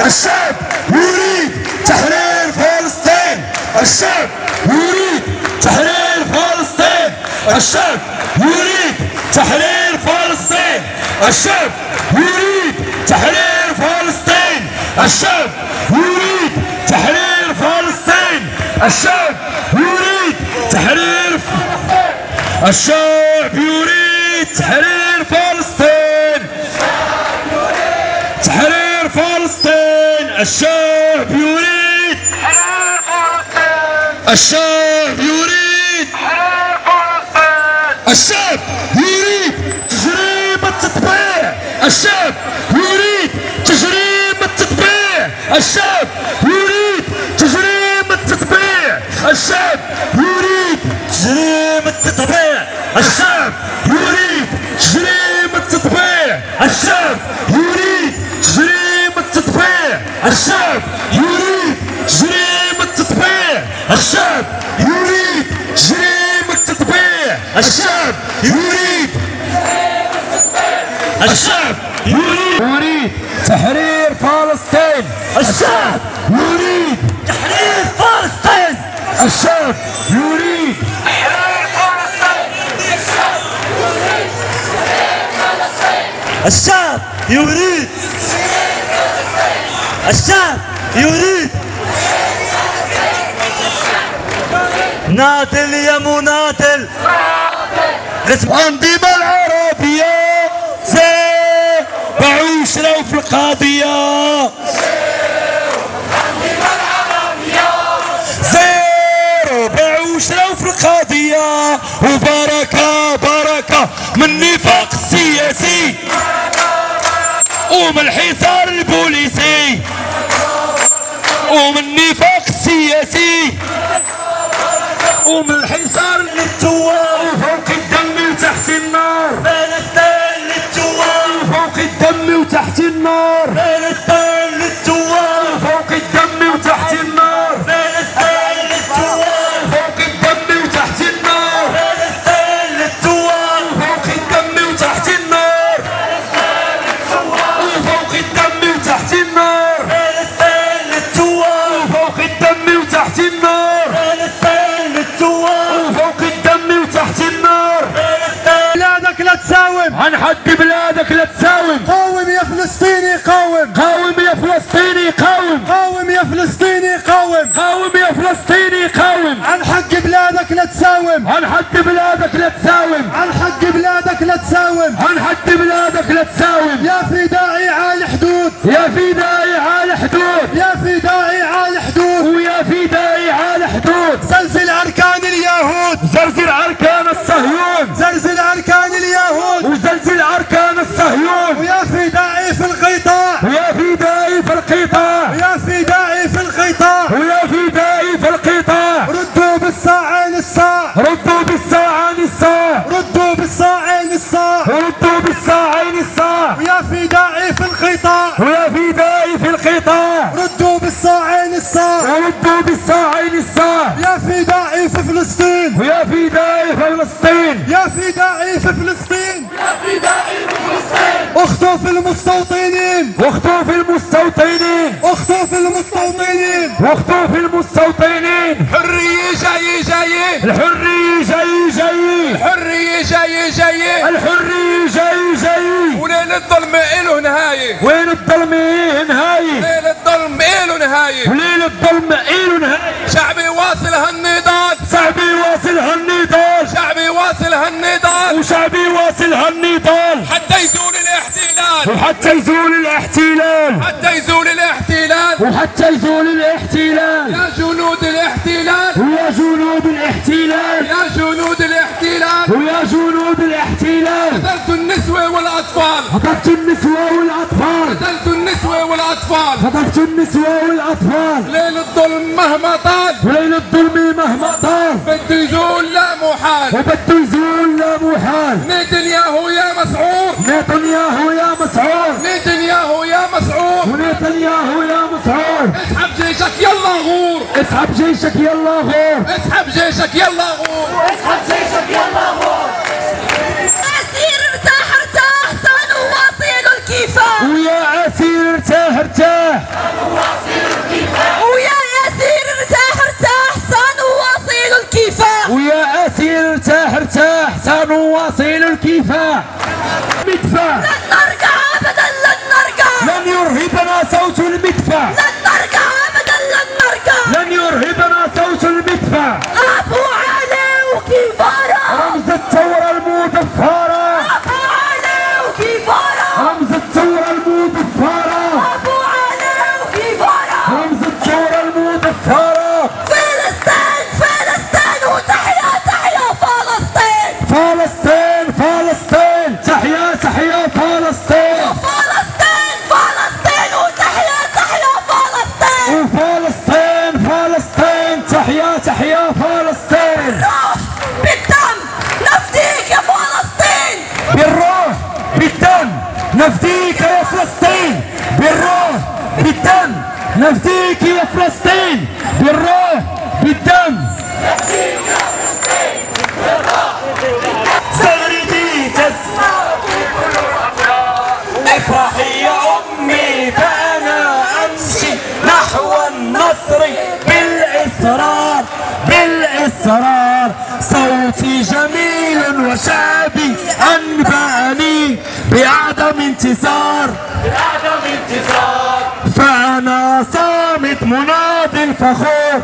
الشعب يريد تحرير فلسطين. الشعب يريد تحرير فلسطين. الشعب يريد تحرير فلسطين. الشعب يريد تحرير فلسطين. الشعب يريد تحرير فلسطين. الشعب يريد تحرير الشعب يريد تحرير فلسطين. تحرير فلسطين. الشعب يريد تحرير فلسطين. الشعب يريد تحرير فلسطين. الشعب يريد تجريم التطبيع. الشعب يريد تجريم التطبيع. الشعب يريد تجريم التطبيع. الشعب يريد تجريم التطبيع. الشعب يريد تجريم التطبيع. الشعب يريد تجريم التطبيع. الشعب يريد تجريم التطبيع. الشعب يريد تجريم التطبيع. الشعب يريد الشعب يريد تحرير فلسطين. الشعب يريد تحرير فلسطين. الشعب يريد تحرير فلسطين. الشعب يريد الشعب يريد ناضل يا مناضل غصب أنظمة العربية زي بعوشرة في القضية. زيرو بعوشرة في القضية. وبركة بركة من النفاق السياسي ومن الحصار البوليسي ومن النفاق السياسي ومن الحصار للثوار وفوق الدم وتحت النار. فلسطين للثوار وفوق الدم وتحت النار. فلسطين للثوار وفوق الدم وتحت النار. فلسطين للثوار وفوق الدم وتحت النار. فلسطين للثوار وفوق الدم وتحت النار. وفوق الدم وتحت النار. فلسطين للثوار وفوق الدم وتحت النار. فلسطين للثوار وفوق الدم وتحت النار. بلادك لا تساوم. عن حق بلادك لا تساوم. قاوم يا فلسطيني قاوم. قاوم يا فلسطيني قاوم. قاوم يا فلسطيني قاوم. قاوم يا فلسطيني قاوم. عن حق بلادك لا تساوم. عن حق بلادك لا تساوم. عن حق بلادك لا تساوم. عن حق بلادك لا تساوم. يا فدائي على حدود. يا فدائي على حدود. يا فدائي على حدود. ويا فدائي على حدود. زلزل أركان اليهود. زلزل أركان الصهيون. زلزل أركان اليهود. وزلزل أركان الصهيون. ويا فدائي في القطاع. ويا فدائي في القطاع. ويا فدائي في القطاع. ويا فدائي في القطاع. ردوا بالساعين الصاع. ردوا بالساعين الصاع. ردوا بالساعين الصاع. ردوا بالساعين الصاع. ويا فدائي في القطاع. ويا فدائي في القطاع. ردوا بالساعين الصاع. ردوا بالساعين الصاع. يا فدائي في فلسطين. ويا فدائي في فلسطين. يا فدائي في فلسطين. اخطف المستوطنين. واخطف المستوطنين. اخطف المستوطنين. واخطف المستوطنين. الحرية جاي جاي. الحرية جاي جاي. الحرية جاي جاي. الحرية جاي جاي. وليل الظلم إله نهاية. وين الظلم نهاية. ليل الظلم إله نهاية. وليل الظلم إله نهاية. شعبي واصل هالنضال. شعبي واصل هالنضال. شعبي واصل هالنضال. وشعبي واصل هالنضال. حتى يزول الاحتلال. وحتى يزول الاحتلال. حتى يزول الاحتلال. وحتى يزول الاحتلال. يا جنود الاحتلال. ويا جنود الاحتلال. يا جنود الاحتلال. ويا جنود الاحتلال. قتلتوا النسوة والأطفال. خطفت النسوة والأطفال. قتلتوا النسوة والأطفال. خطفت النسوة والأطفال. ليل الظلم مهما طال. وليل الظلم مهما طال. بده يزول لا محال. وبده يزول لا محال. نتنياهو يا مسعور. نتنياهو يا مسعور. نتنياهو يا مسعور. ونتنياهو يا مسعور. اسحب جيشك يلا غور. اسحب جيشك يلا غور. اسحب جيشك يلا غور. اسحب جيشك يلا غور. أسير ارتاح ارتاح صانوا واصيل الكفاح. ويا ياسين ارتاح ارتاح ويا ياسين ارتاح ارتاح سنواصل الكفاح ويا أسير ارتاح ارتاح سنواصل الكفاح. مدفع لن نرجع ابدا لن نرجع لن يرهبنا صوت المدفع لن نرجع ابدا لن نرجع لن يرهبنا صوت المدفع. ابو علي وكفاره رمز الثورة المظفرة ابو علي وكفاره رمز الثورة المظفرة ابو علي وكفاره رمز الثورة المظفرة. فلسطين فلسطين وتحيا تحيا فلسطين فلسطين فلسطين تحيا تحيا فلسطين. فلسطين فلسطين وتحيا تحيا فلسطين وفلسطين فلسطين تحيا تحيا فلسطين. روح بالدم نفديك يا فلسطين بالروح بالدم نفديك يا فلسطين. بالروح بالدم نفديك يا فلسطين. بالروح بالدم. سردي تسمع افرحي يا امي فانا امشي نحو النصر بالاصرار بالاصرار. صوتي جميل وشعبي انبأني بعدم انتصار فانا صامت مناضل فخور